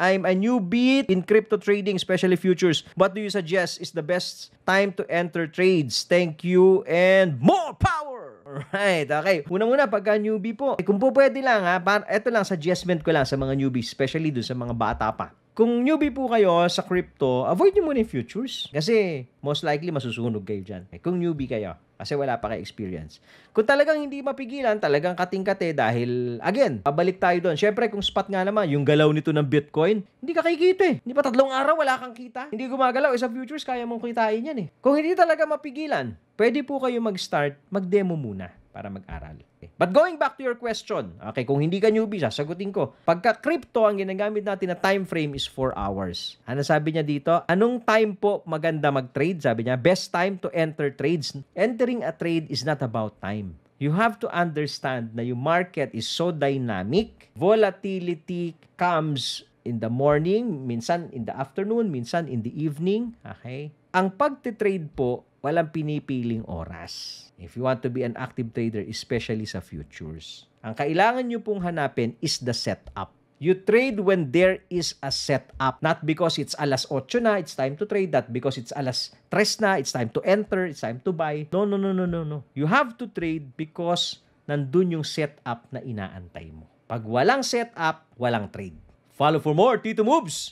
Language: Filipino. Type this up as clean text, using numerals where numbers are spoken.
I'm a newbie in crypto trading, especially futures. What do you suggest is the best time to enter trades? Thank you and more power! Alright, okay. Unang-una, pagka newbie po, kung po pwede lang ha, ito lang, suggestment ko lang sa mga newbies, especially dun sa mga bata pa. Kung newbie po kayo sa crypto, avoid nyo muna yung futures. Kasi most likely masusunog kayo dyan. Kung newbie kayo, kasi wala pa kayo experience. Kung talagang hindi mapigilan, talagang kating-kate dahil, again, pabalik tayo doon. Syempre, kung spot nga naman, yung galaw nito ng Bitcoin, hindi ka kikita eh. Hindi pa 3 araw, wala kang kita. Hindi gumagalaw. Sa futures, kaya mong kitain yan eh. Kung hindi talaga mapigilan, pwede po kayo mag-start, mag-demo muna para mag-aral. Okay. But going back to your question, okay, kung hindi ka newbie, sasagutin ko. Pagka crypto, ang ginagamit natin na time frame is 4 hours. Ano sabi niya dito? Anong time po maganda mag-trade? Sabi niya, best time to enter trades. Entering a trade is not about time. You have to understand na yung market is so dynamic. Volatility comes in the morning, minsan in the afternoon, minsan in the evening. Okay? Ang pagtitrade po, walang pinipiling oras. If you want to be an active trader, especially sa futures, ang kailangan nyo pong hanapin is the setup. You trade when there is a setup. Not because it's alas 8 na, it's time to trade. Not because it's alas 3 na, it's time to enter, it's time to buy. No. You have to trade because nandun yung setup na inaantay mo. Pag walang setup, walang trade. Follow for more Tito Moves!